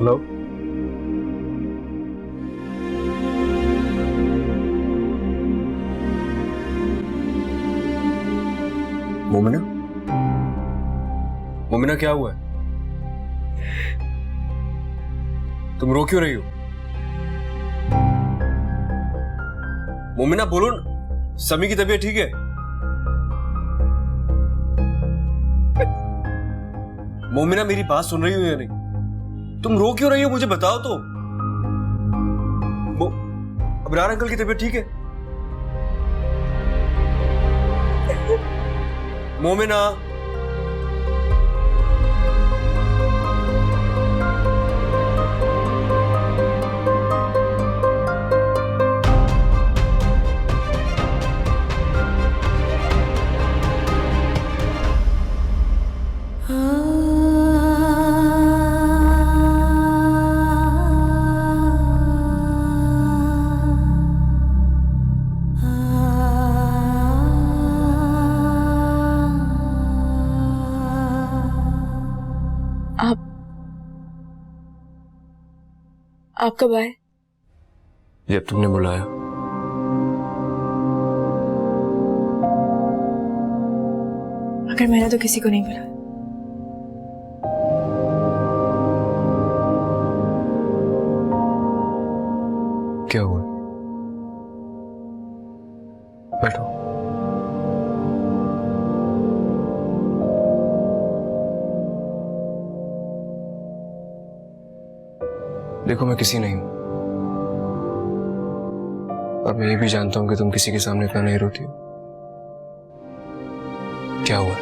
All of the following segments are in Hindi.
हेलो, मोमिना? मोमिना क्या हुआ है? तुम रो क्यों रही हो? मोमिना बोलो ना, समी की तबीयत ठीक है? मोमिना मेरी बात सुन रही हो या नहीं? तुम रो क्यों रही हो मुझे बताओ तो। अबरार अंकल की तबीयत ठीक है? मोमिना, आप कब आए? जब तुमने बुलाया। मगर मैंने तो किसी को नहीं बुलाया। क्या हुआ? बैठो। देखो मैं किसी नहीं हूं, और मैं ये भी जानता हूं कि तुम किसी के सामने इतना नहीं रोती हो। क्या हुआ?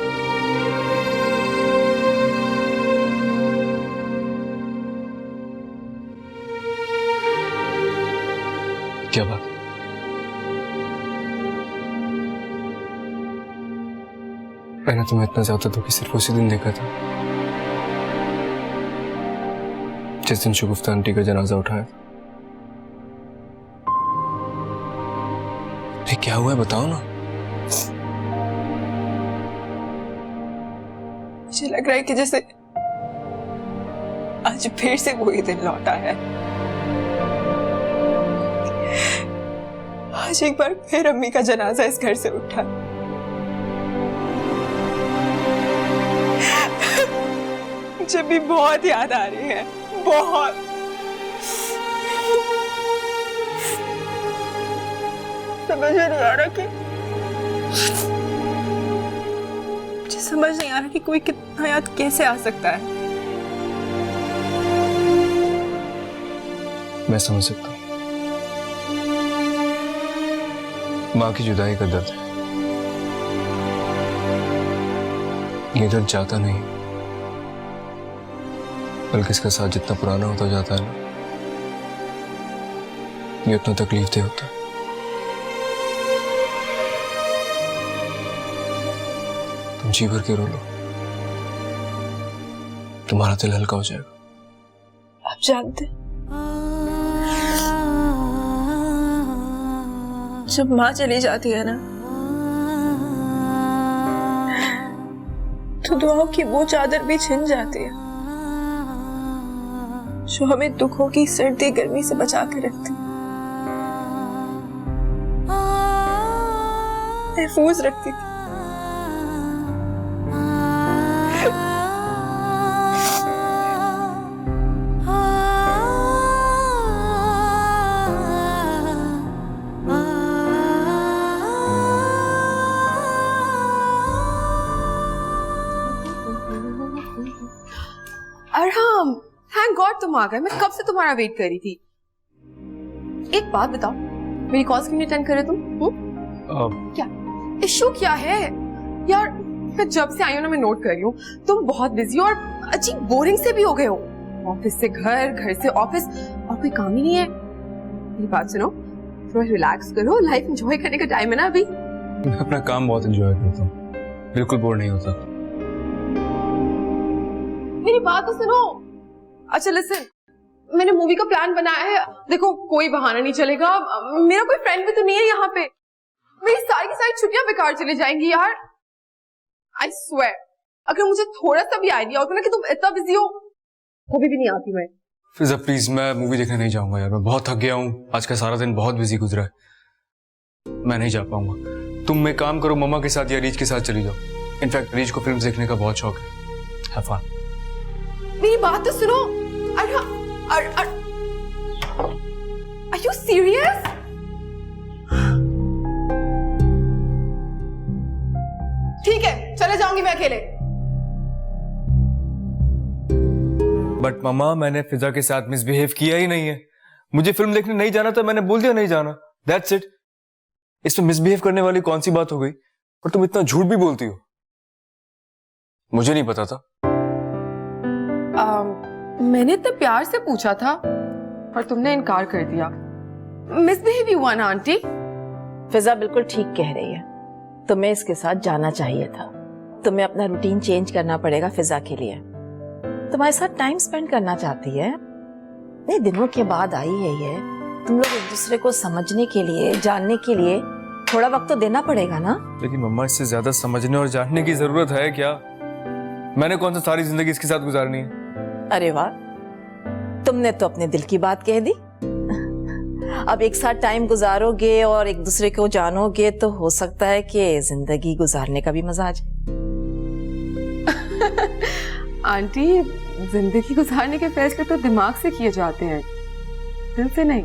क्या बात? मैंने तुम्हें इतना ज्यादा दुखी सिर्फ उसी दिन देखा था जिस दिन शगुफ्ता आंटी का जनाजा उठाया था। ये क्या हुआ है बताओ ना। मुझे लग रहा है कि जैसे आज फिर से वही दिन लौट आया है। आज एक बार फिर अम्मी का जनाजा इस घर से उठा। मुझे भी बहुत याद आ रही है, बहुत। समझ नहीं आ रहा कि मुझे समझ नहीं आ रहा कि कोई कितना याद कैसे आ सकता है। मैं समझ सकता हूँ, माँ की जुदाई का दर्द है। ये दर्द जाता नहीं, बल्कि इसका साथ जितना पुराना होता जाता है ना, ये उतना तकलीफ दे होता है। तुम जी भर के रो लो, तुम्हारा दिल हल्का हो जाएगा। आप जानते, जब माँ चली जाती है ना, तो दुआओं की वो चादर भी छिन जाती है जो हमें दुखों की सर्दी गर्मी से बचा के रखती है, महफूज रखती थी। अरहम, थैंक गॉड तुम आ गए। मैं कब से तुम्हारा वेट कर रही थी। एक बात बताओ, मेरी कॉल्स क्यों नहीं अटेंड कर रहे तुम? क्या इशू क्या है यार? मैं जब से आई हूँ ना, मैं नोट कर रही हूँ तुम बहुत बिजी और अजीब बोरिंग से भी हो गए हो। ऑफिस से घर, घर से ऑफिस, और कोई काम ही नहीं है। मेरी बात सुनो, थोड़ा रिलैक्स करो, लाइफ एंजॉय करने का टाइम है ना अभी। मैं अपना काम बहुत एंजॉय करता हूँ, बिल्कुल बोर नहीं होता। मेरी बात तो सुनो। अच्छा लिसन, मैंने मूवी का प्लान बनाया है। देखो कोई बहाना नहीं चलेगा, मेरा कोई फ्रेंड भी तो नहीं है यहाँ पे। मेरी सारी की सारी छुट्टियां बेकार चली जाएंगी यार। आई स्वेयर, अगर मुझे थोड़ा सा भी आइडिया होता ना कि तुम इतना बिजी हो, कभी भी नहीं आती मैं। फिजा प्लीज, मैं मूवी देखने नहीं जाऊंगा यार। मैं बहुत थक गया हूँ, आज का सारा दिन बहुत बिजी गुजरा है। मैं नहीं जा पाऊंगा। तुम एक काम करो, मम्मा के साथ या रीच के साथ चली जाओ। इनफैक्ट रीच को फिल्म देखने का बहुत शौक है। Have fun. मेरी बात तो सुनो। Are you serious? ठीक है, चले जाऊंगी मैं अकेले। बट मम्मा, मैंने फिजा के साथ मिसबिहेव किया ही नहीं है। मुझे फिल्म देखने नहीं जाना था, मैंने बोल दिया नहीं जाना। That's it. इसमें मिसबिहेव करने वाली कौन सी बात हो गई? और तुम इतना झूठ भी बोलती हो। मुझे नहीं पता था। मैंने इतने प्यार से पूछा था और तुमने इनकार कर दिया। Misbehave you one aunty. Fiza बिल्कुल ठीक कह रही है, तुम्हें इसके साथ जाना चाहिए था। तुम्हें अपना रूटीन चेंज करना पड़ेगा फिजा के लिए। तुम्हारे साथ टाइम स्पेंड करना चाहती है। इतने दिनों के बाद आई है ये। तुम लोग एक दूसरे को समझने के लिए, जानने के लिए थोड़ा वक्त तो देना पड़ेगा ना। लेकिन मम्मा, इससे ज्यादा समझने और जानने की जरूरत है क्या? मैंने कौन सा सारी जिंदगी इसके साथ गुजारनी है? अरे वाह, तुमने तो अपने दिल की बात कह दी। अब एक साथ टाइम गुजारोगे और एक दूसरे को जानोगे तो हो सकता है कि जिंदगी गुजारने का भी मजा आ जाए। आंटी, जिंदगी गुजारने के फैसले तो दिमाग से किए जाते हैं, दिल से नहीं।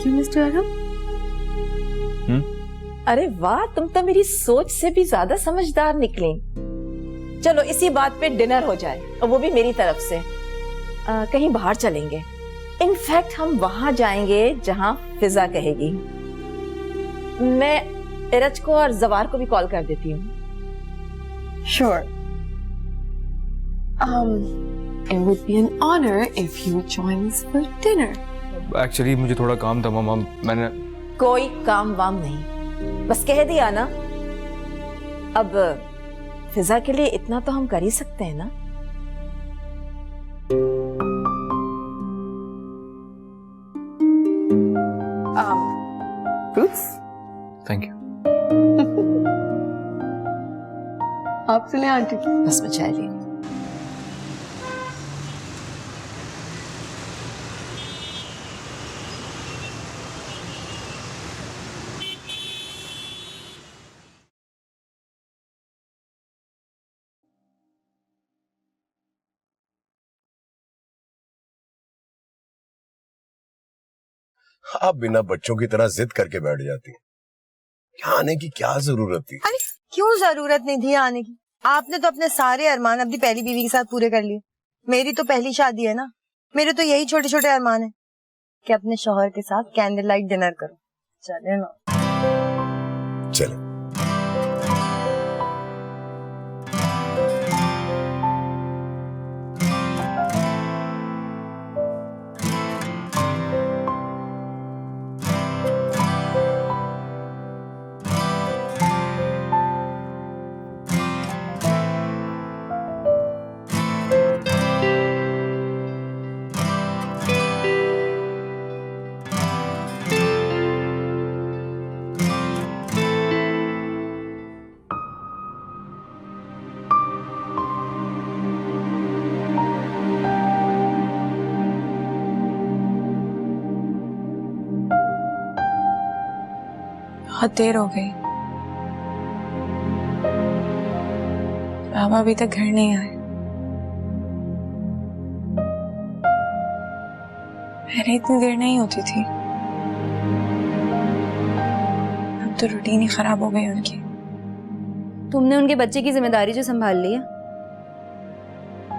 क्यों मिस्टर अरहम? अरे वाह, तुम तो मेरी सोच से भी ज्यादा समझदार निकली। चलो इसी बात पे डिनर हो जाए, और वो भी मेरी तरफ से। कहीं बाहर चलेंगे। इनफैक्ट हम वहां जाएंगे जहां फिजा कहेगी। मैं इरज को और जवार को भी कॉल कर देती हूँ। Sure. It would be an honor if you would join us for dinner. Actually मुझे थोड़ा काम था मम्मा। मैंने कोई काम वाम नहीं, बस कह दिया ना। अब फिजा के लिए इतना तो हम कर ही सकते हैं ना। Fruits? Thank you. आपसे ले आंटी। बस मैं चाय लेनी। आप बिना बच्चों की तरह जिद करके बैठ जाती हैं। यहाँ आने की क्या जरूरत थी? अरे क्यों जरूरत नहीं थी आने की? आपने तो अपने सारे अरमान अपनी पहली बीवी के साथ पूरे कर लिए। मेरी तो पहली शादी है ना, मेरे तो यही छोटे छोटे अरमान है कि अपने शौहर के साथ कैंडल लाइट डिनर करो। चले ना? चले। बहुत देर हो गई, बाबा अभी तक घर नहीं आए। पहले इतनी देर नहीं होती थी, अब तो रूटीन ही खराब हो गई उनकी। तुमने उनके बच्चे की जिम्मेदारी जो संभाल ली है,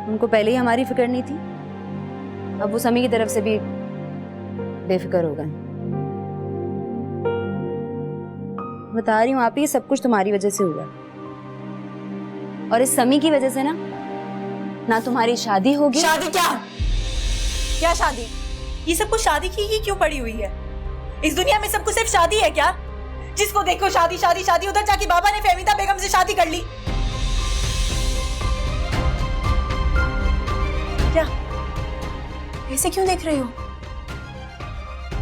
उनको पहले ही हमारी फिक्र नहीं थी, अब वो समी की तरफ से भी बेफिक्र हो गए। बता रही हूँ आप ही, सब कुछ तुम्हारी वजह से हुआ, और इस समी की वजह से ना तुम्हारी शादी होगी। शादी क्या? क्या शादी? ये सब कुछ शादी की ही क्यों पड़ी हुई है? इस दुनिया में सब कुछ सिर्फ शादी है क्या? जिसको देखो शादी शादी शादी। उधर जाके बाबा ने फहमीदा बेगम से शादी कर ली। क्या ऐसे क्यों देख रही हो?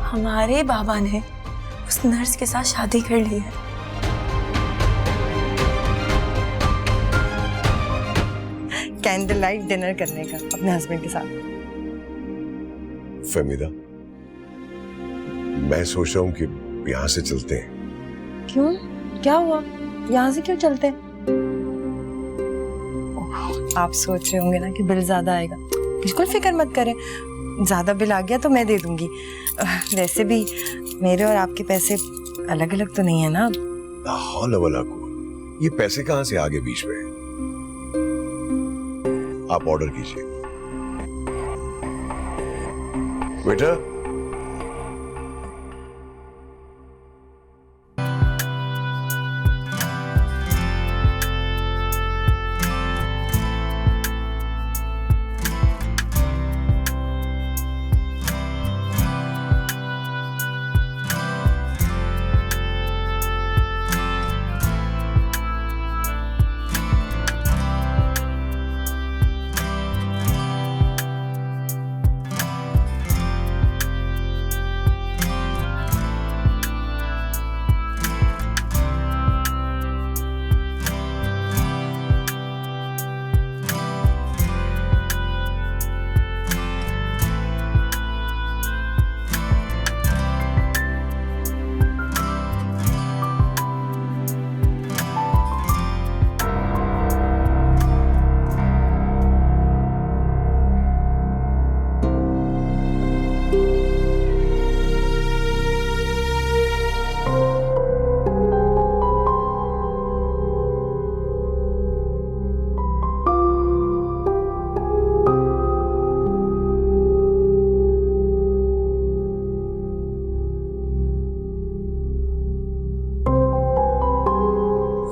हमारे बाबा ने उस नर्स के साथ शादी कर ली है। कैंडल लाइट डिनर करने का अपने हस्बैंड के साथ। फहमीदा, मैं सोच रहा हूँ कि यहाँ से चलते हैं। क्यों, क्या हुआ? यहाँ से क्यों चलते हैं? आप सोच रहे होंगे ना कि बिल ज्यादा आएगा। बिल्कुल फिक्र मत करें, ज्यादा बिल आ गया तो मैं दे दूंगी। वैसे भी मेरे और आपके पैसे अलग अलग तो नहीं है ना। हौला वला कुव्वत, ये पैसे कहाँ से आगे बीच में? आप ऑर्डर कीजिए। बेटा,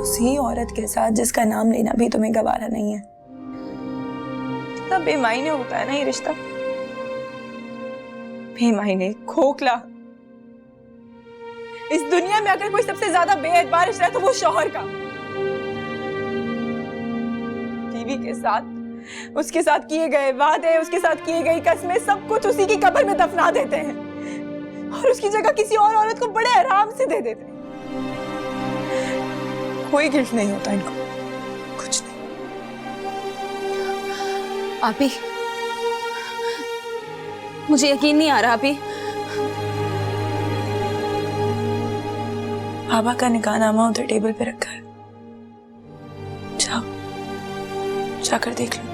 उसी औरत के साथ जिसका नाम लेना भी तुम्हें गवारा नहीं है। कितना बेमायने होता है ना ये रिश्ता, बेमायने, खोखला। इस दुनिया में अगर कोई सबसे ज्यादा बेएतबार रिश्ता है तो वो शौहर का। बीवी के साथ, उसके साथ किए गए वादे, उसके साथ किए गई कस्में, सब कुछ उसी की कब्र में दफना देते हैं और उसकी जगह किसी और औरत को बड़े आराम से दे देते हैं। कोई गिल्ट नहीं होता इनको, कुछ नहीं। आपी, मुझे यकीन नहीं आ रहा आपी। बाबा का निकाहनामा उधर टेबल पे रखा है, जाओ जाकर देख लो।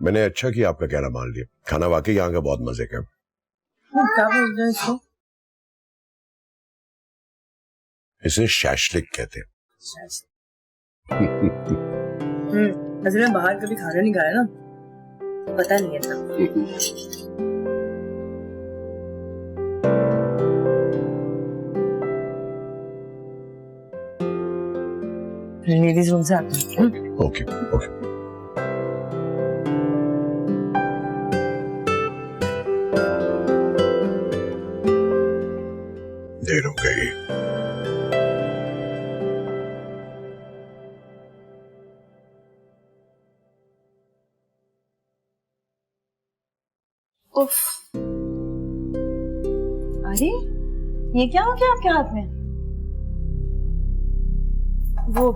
मैंने अच्छा किया आपका कहना मान लिया। खाना वाकई यहाँ का बहुत मजे का। क्या बोल रहे हैं इसको? इसे शैशलिक कहते हैं। असल में बाहर कभी खाना नहीं खाया ना, पता नहीं है था। लेडीज रूम से आते हैं। Okay okay. देर हो गई। उफ, अरे ये क्या हो गया आपके हाथ में? वो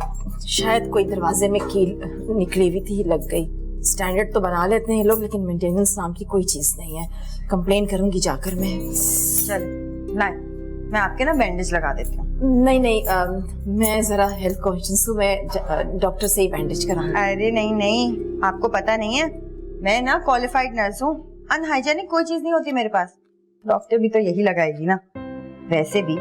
शायद कोई दरवाजे में कील निकली हुई थी, लग गई। स्टैंडर्ड तो बना लेते हैं लोग, लेकिन मेंटेनेंस नाम की कोई चीज नहीं है। कंप्लेन करूंगी जाकर मैं। चल लाए, मैं आपके ना बैंडेज लगा देती हूँ। नहीं नहीं, मैं जरा हेल्थ कॉन्शियस हूँ, मैं डॉक्टर से ही बैंडेज कराऊंगी। अरे नहीं नहीं, आपको पता नहीं है, मैं ना क्वालिफाइड नर्स हूँ। अनहाइजेनिक कोई चीज नहीं होती मेरे पास। डॉक्टर भी तो यही लगाएगी ना। वैसे भी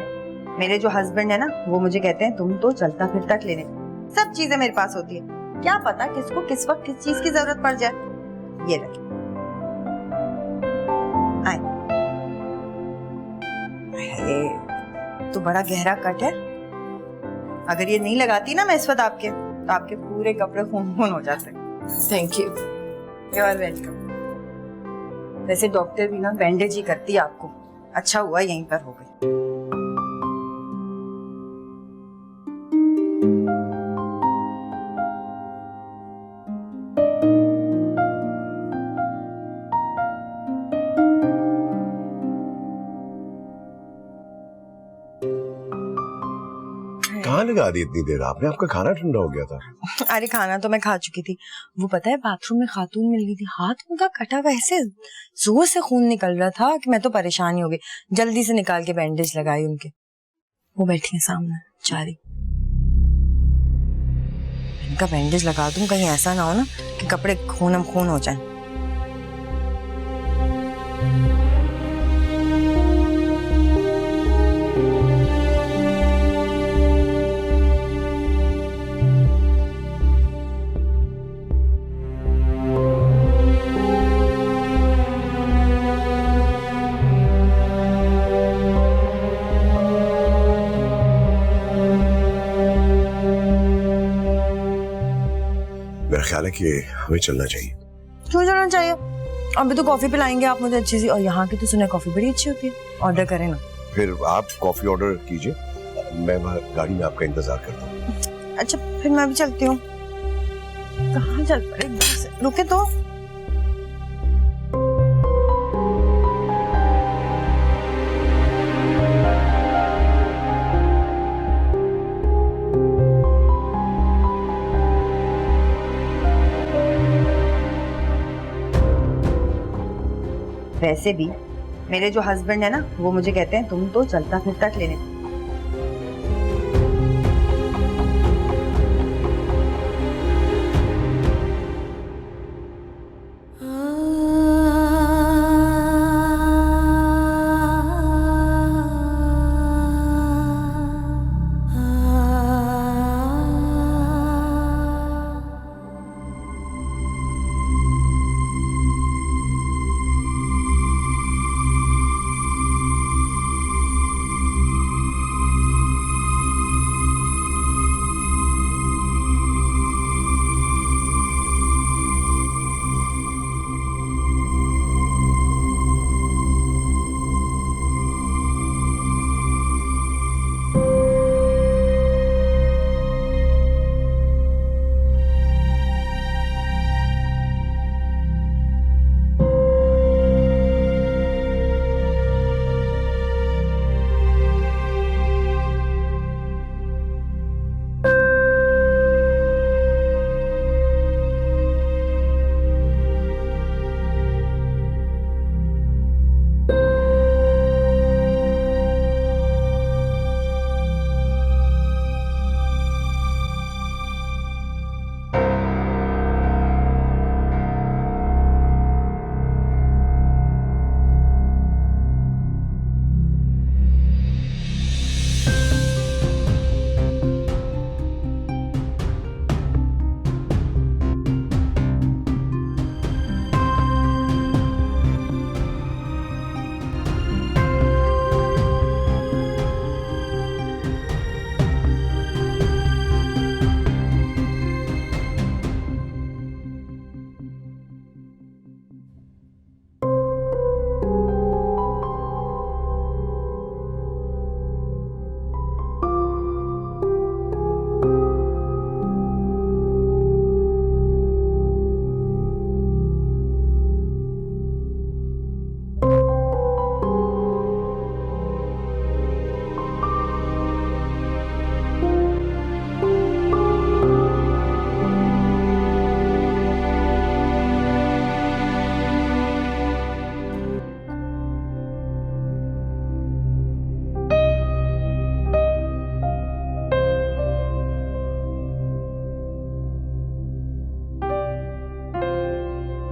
मेरे जो हस्बैंड है ना, वो मुझे कहते हैं तुम तो चलता फिरता क्लिनिक, सब चीजें मेरे पास होती है। क्या पता किसको किस वक्त किस चीज की जरूरत पड़ जाए। ये रखिए, आए। तो बड़ा गहरा कट है। अगर ये नहीं लगाती ना मैं इस वक्त आपके, तो आपके पूरे कपड़े खून खून हो जाते। Thank you. You are welcome. वैसे डॉक्टर भी ना बैंडेज ही करती है आपको। अच्छा हुआ यहीं पर हो गई। कहाँ लगा दी इतनी देर? आपने, आपका खाना ठंडा हो गया था। अरे खाना तो मैं खा चुकी थी। वो पता है बाथरूम में खातून मिल गई थी, हाथ उनका कटा हुआ, ऐसे जोर से खून निकल रहा था कि मैं तो परेशान ही हो गई। जल्दी से निकाल के बैंडेज लगाई उनके। वो बैठी है सामने चारी। इनका बैंडेज लगा दूं, कहीं ऐसा ना हो ना कि कपड़े खूनम खून हो जाए। मेरा ख्याल है कि हमें चलना चाहिए। क्यों जाना चाहिए? अभी तो कॉफी पिलाएंगे आप मुझे अच्छी सी, और यहाँ की तो सुना कॉफी बड़ी अच्छी होती है। ऑर्डर करें ना। फिर आप कॉफी ऑर्डर कीजिए, मैं वहाँ गाड़ी में आपका इंतजार करता हूँ। अच्छा फिर मैं भी चलती हूँ। कहाँ चल पड़े, रुके तो। वैसे भी मेरे जो हस्बैंड है ना, वो मुझे कहते हैं तुम तो चलता फिरता क्लिनिक।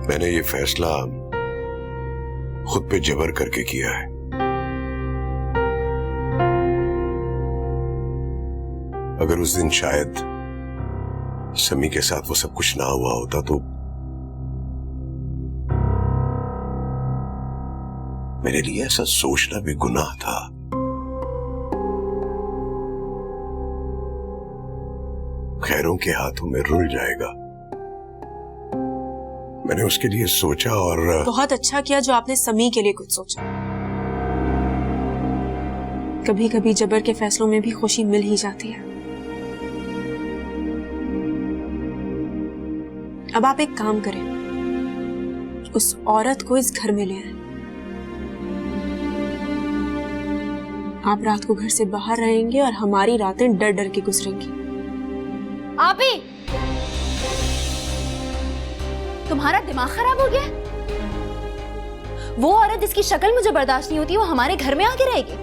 मैंने ये फैसला खुद पे जबर करके किया है। अगर उस दिन शायद समी के साथ वो सब कुछ ना हुआ होता तो मेरे लिए ऐसा सोचना भी गुनाह था। खैरों के हाथों में रुल जाएगा, मैंने उसके लिए सोचा और बहुत अच्छा किया जो आपने समी के लिए कुछ सोचा। कभी कभी जबर के फैसलों में भी खुशी मिल ही जाती है। अब आप एक काम करें, उस औरत को इस घर में ले आए। आप रात को घर से बाहर रहेंगे और हमारी रातें डर डर के गुजरेंगी। आप ही, तुम्हारा दिमाग खराब हो गया? वो औरत जिसकी शक्ल मुझे बर्दाश्त नहीं होती वो हमारे घर में आके रहेगी?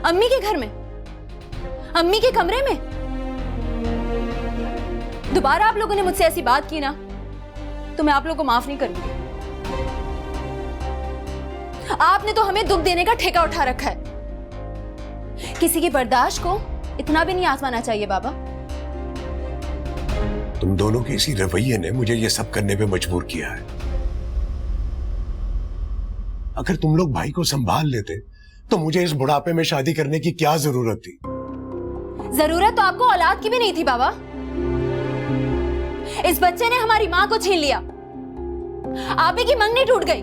अम्मी के घर में, अम्मी के कमरे में? दोबारा आप लोगों ने मुझसे ऐसी बात की ना तो मैं आप लोगों को माफ नहीं करूंगी। आपने तो हमें दुख देने का ठेका उठा रखा है। किसी की बर्दाश्त को इतना भी नहीं आजमाना चाहिए बाबा। तुम दोनों के इसी रवैये ने मुझे ये सब करने पे मजबूर किया है। अगर तुम लोग भाई को संभाल लेते तो मुझे इस बुढ़ापे में शादी करने की क्या जरूरत थी? जरूरत तो आपको औलाद की भी नहीं थी बाबा। इस बच्चे ने हमारी मां को छीन लिया, आप ही की मंगनी टूट गई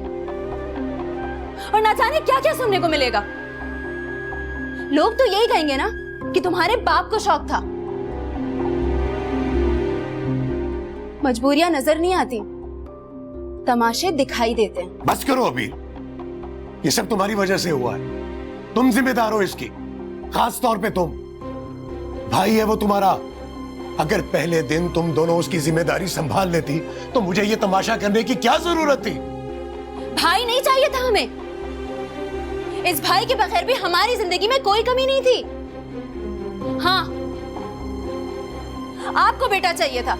और ना जाने क्या क्या सुनने को मिलेगा। लोग तो यही कहेंगे ना कि तुम्हारे बाप को शौक था। मजबूरियां नजर नहीं आती, तमाशे दिखाई देते हैं। बस करो अभी, ये सब तुम्हारी वजह से हुआ है। तुम जिम्मेदार हो इसकी, खास तौर पे तुम। भाई है वो तुम्हारा। अगर पहले दिन तुम दोनों उसकी जिम्मेदारी संभाल लेती तो मुझे ये तमाशा करने की क्या जरूरत थी? भाई नहीं चाहिए था हमें। इस भाई के बगैर भी हमारी जिंदगी में कोई कमी नहीं थी। हाँ, आपको बेटा चाहिए था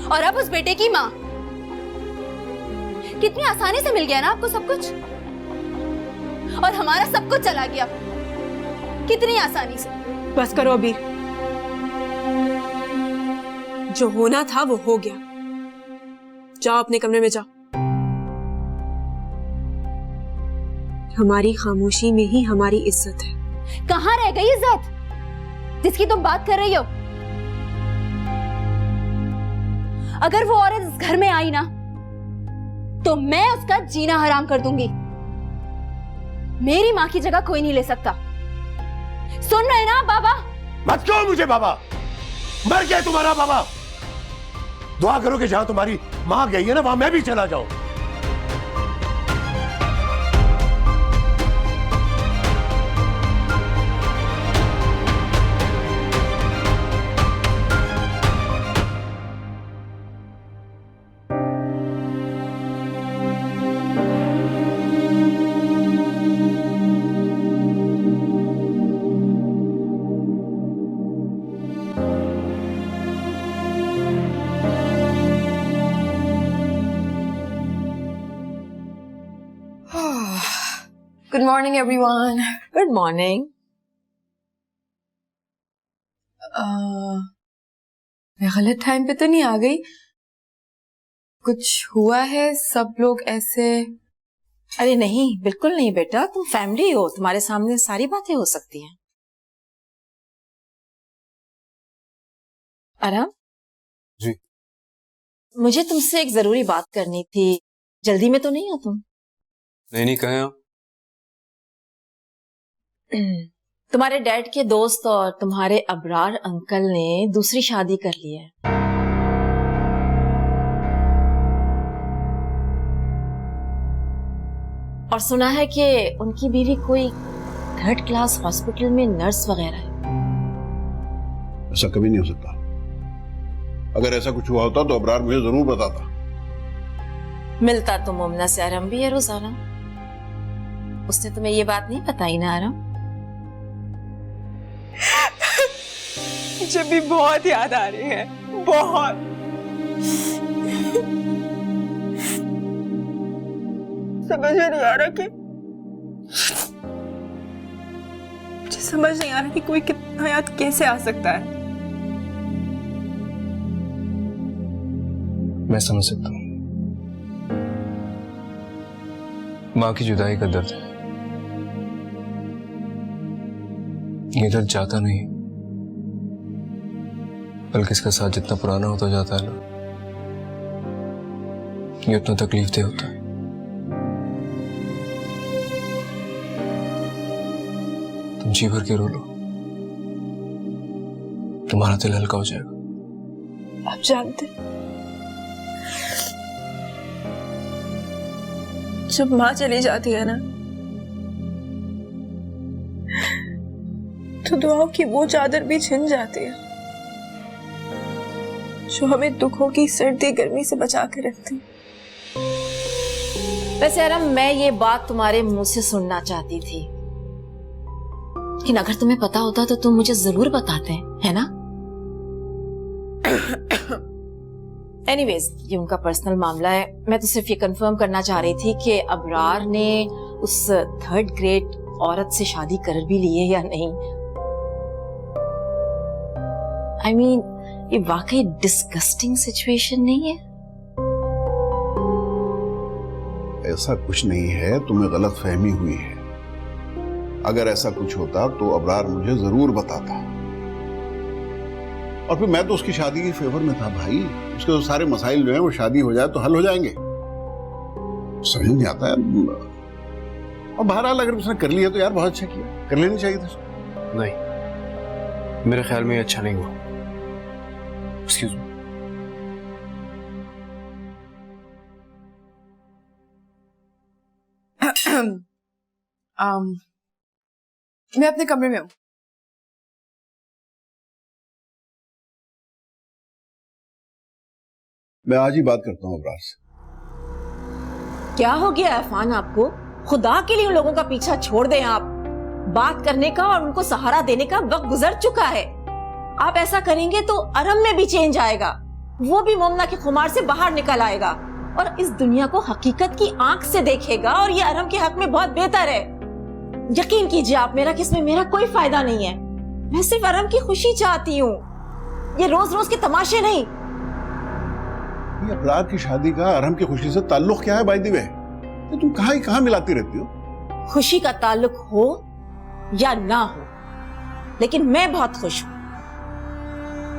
और अब उस बेटे की मां। कितनी आसानी से मिल गया ना आपको सब कुछ, और हमारा सब कुछ चला गया कितनी आसानी से। बस करो अबीर, जो होना था वो हो गया। जाओ अपने कमरे में जाओ। हमारी खामोशी में ही हमारी इज्जत है। कहां रह गई इज्जत जिसकी तुम बात कर रही हो? अगर वो औरत इस घर में आई ना तो मैं उसका जीना हराम कर दूंगी। मेरी मां की जगह कोई नहीं ले सकता। सुन रहे ना बाबा? मत कहो मुझे बाबा, मर गया तुम्हारा बाबा। दुआ करो कि जहां तुम्हारी मां गई है ना वहां मैं भी चला जाऊं। Good morning everyone. Good morning. मैं गलत टाइम पे तो नहीं आ गई? कुछ हुआ है? सब लोग ऐसे? अरे नहीं, बिल्कुल नहीं बेटा, तुम फैमिली हो, तुम्हारे सामने सारी बातें हो सकती हैं। आराम जी, मुझे तुमसे एक जरूरी बात करनी थी। जल्दी में तो नहीं हो तुम? नहीं कहे आप। तुम्हारे डैड के दोस्त और तुम्हारे अबरार अंकल ने दूसरी शादी कर ली है। और सुना है कि उनकी बीवी कोई 3rd क्लास हॉस्पिटल में नर्स वगैरह है। ऐसा कभी नहीं हो सकता। अगर ऐसा कुछ हुआ होता तो अबरार मुझे जरूर बताता। मिलता तो मुमना से आराम भी है रोजाना। उसने तुम्हें ये बात नहीं बताई ना आराम? मुझे भी बहुत याद आ रही है, बहुत। समझ में नहीं आ रहा कि मुझे समझ नहीं आ रहा कि कोई कितना याद कैसे आ सकता है। मैं समझ सकता हूँ, माँ की जुदाई का दर्द है। ये दर्द जाता नहीं, बल्कि इसका साथ जितना पुराना होता जाता है ना, ये उतना तकलीफदेह होता है। तुम जी भर के रो लो, तुम्हारा दिल हल्का हो जाएगा। आप जानते, जब माँ चली जाती है ना, तो दुआओं की वो चादर भी छिन जाती है जो हमें दुखों की सर्दी गर्मी से बचा के रखती। वैसे अरम, मैं ये बात तुम्हारे मुंह से सुनना चाहती थी, लेकिन अगर तुम्हें पता होता तो तुम मुझे जरूर बताते, है ना? एनीवेज, ये उनका पर्सनल मामला है। मैं तो सिर्फ ये कंफर्म करना चाह रही थी कि अबरार ने उस 3rd ग्रेड औरत से शादी कर भी ली है या नहीं। I mean, ये वाकई डिस्गस्टिंग सिचुएशन नहीं है? ऐसा कुछ नहीं है, तुम्हें गलत फहमी हुई है। अगर ऐसा कुछ होता तो अबरार मुझे जरूर बताता, और फिर मैं तो उसकी शादी के फेवर में था भाई। उसके तो सारे मसाइल जो हैं वो शादी हो जाए तो हल हो जाएंगे। समझ नहीं आता है। और बहरहाल अगर उसने कर लिया तो यार बहुत अच्छा किया, कर लेनी चाहिए था। नहीं, मेरे ख्याल में ये अच्छा नहीं हुआ। Excuse me. मैं अपने कमरे में हूँ। मैं आज ही बात करता हूँ अबरार से। क्या हो गया अफान आपको? खुदा के लिए उन लोगों का पीछा छोड़ दें आप। बात करने का और उनको सहारा देने का वक्त गुजर चुका है। आप ऐसा करेंगे तो अरम में भी चेंज आएगा, वो भी मोमना के खुमार से बाहर निकल आएगा और इस दुनिया को हकीकत की आंख से देखेगा, और ये अरम के हक में बहुत बेहतर है। यकीन कीजिए आप मेरा कि इसमें मेरा कोई फायदा नहीं है। मैं सिर्फ अरम की खुशी चाहती हूँ, ये रोज रोज के तमाशे नहीं। ये अबरार की शादी का अरहम की खुशी से ताल्लुक क्या है? बाय द वे, तुम कहाँ मिलाती रहती हो? खुशी का ताल्लुक हो या ना हो, लेकिन मैं बहुत खुश हूं।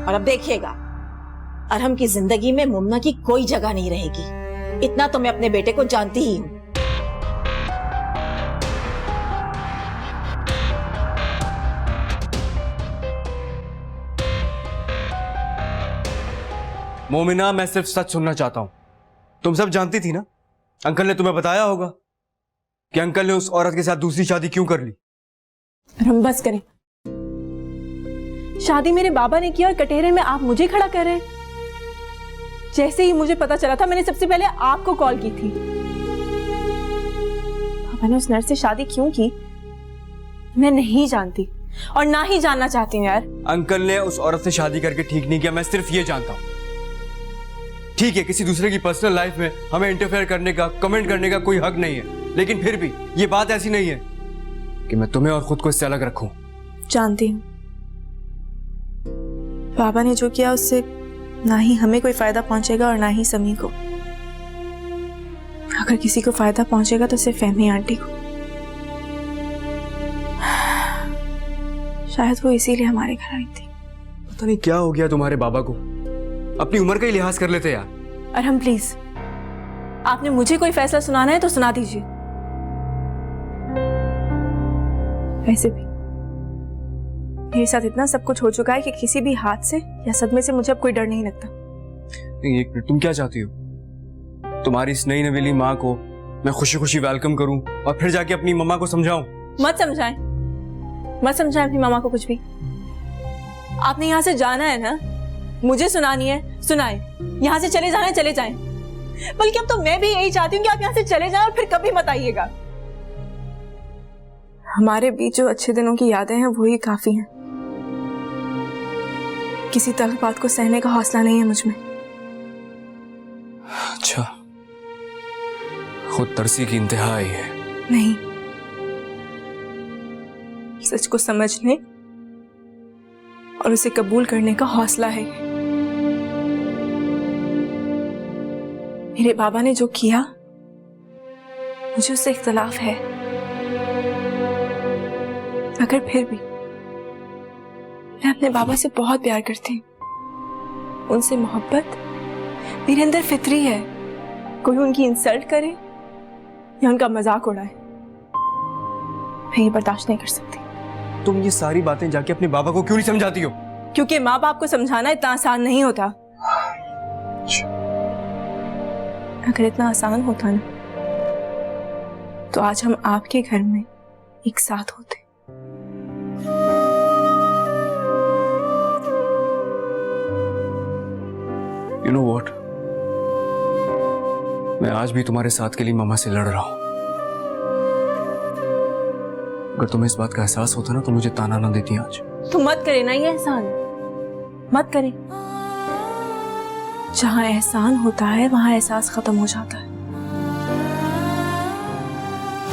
और अब देखिएगा, अरहम की जिंदगी में मुमना की कोई जगह नहीं रहेगी। इतना तो मैं अपने बेटे को जानती ही हूं। मोमिना, मैं सिर्फ सच सुनना चाहता हूं। तुम सब जानती थी ना, अंकल ने तुम्हें बताया होगा कि अंकल ने उस औरत के साथ दूसरी शादी क्यों कर ली। हम बस करें। शादी मेरे बाबा ने की और कटहरे में आप मुझे खड़ा कर रहे हैं। जैसे ही मुझे पता चला था, मैंने सबसे पहले आपको कॉल की थी। पापा ने उस नर्स से शादी क्यों की मैं नहीं जानती, और ना ही जानना चाहती हूँ यार। अंकल ने उस औरत से शादी करके ठीक नहीं किया, मैं सिर्फ ये जानता हूं। ठीक है, किसी दूसरे की पर्सनल लाइफ में हमें इंटरफेयर करने का, कमेंट करने का कोई हक नहीं है, लेकिन फिर भी ये बात ऐसी नहीं है कि मैं तुम्हें और खुद को इससे अलग रखूं। जानती हूँ बाबा ने जो किया उससे ना ही हमें कोई फायदा पहुंचेगा और ना ही समी को। अगर किसी को फायदा पहुंचेगा तो सिर्फ फहमी आंटी को। शायद वो इसीलिए हमारे घर आई थी। पता नहीं क्या हो गया तुम्हारे बाबा को, अपनी उम्र का ही लिहाज कर लेते यार। और हम प्लीज, आपने मुझे कोई फैसला सुनाना है तो सुना दीजिए। वैसे भी मेरे साथ इतना सब कुछ हो चुका है कि किसी भी हाथ से या सदमे से मुझे अब कोई डर नहीं लगता। नहीं, एक मिनट, तुम क्या चाहती हो? तुम्हारी इस नई नवेली माँ को मैं खुशी खुशी वेलकम करूं और फिर जाके अपनी मम्मा को समझाऊं? मत समझाएं, मत समझाएं अपनी मामा को कुछ भी। आपने यहाँ से जाना है ना, मुझे सुनानी है सुनाए, यहाँ से चले जाना है चले जाएं। बल्कि अब तो मैं भी यही चाहती हूँ कि आप यहाँ से चले जाएं और फिर कभी मत आइएगा। हमारे बीच जो अच्छे दिनों की यादें हैं वही काफी हैं। किसी तलख बात को सहने का हौसला नहीं है मुझ में। अच्छा, खुद तरसी की इंतहा आई है। नहीं, सच को समझने और उसे कबूल करने का हौसला है। मेरे बाबा ने जो किया, मुझे उससे इख्तलाफ है, मगर फिर भी मैं अपने बाबा से बहुत प्यार करती हूँ। उनसे मोहब्बत मेरे अंदर फितरी है। कोई उनकी इंसल्ट करे या उनका मजाक उड़ाए, मैं ये बर्दाश्त नहीं कर सकती। तुम ये सारी बातें जाके अपने बाबा को क्यों नहीं समझाती हो? क्योंकि माँ बाप को समझाना इतना आसान नहीं होता। अगर इतना आसान होता ना, तो आज हम आपके घर में एक साथ होते। You know what? मैं आज भी तुम्हारे साथ के लिए मामा से लड़ रहा हूं। अगर तुम्हें इस बात का एहसास होता ना, तो मुझे ताना ना देती आज। तो मत करे ना ये एहसान, मत करे। जहां एहसान होता है वहां एहसास खत्म हो जाता है।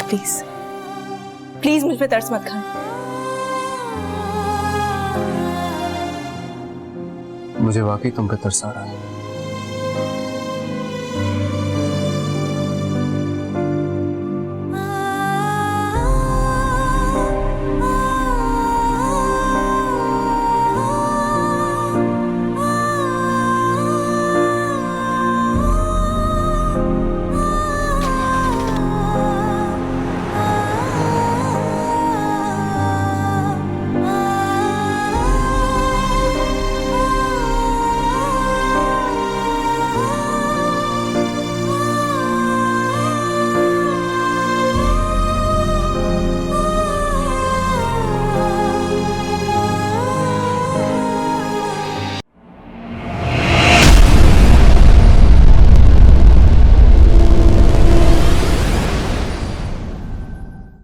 प्लीज प्लीज मुझ पे तरस मत खाना। मुझे वाकई तुम पे तरस आ रहा है।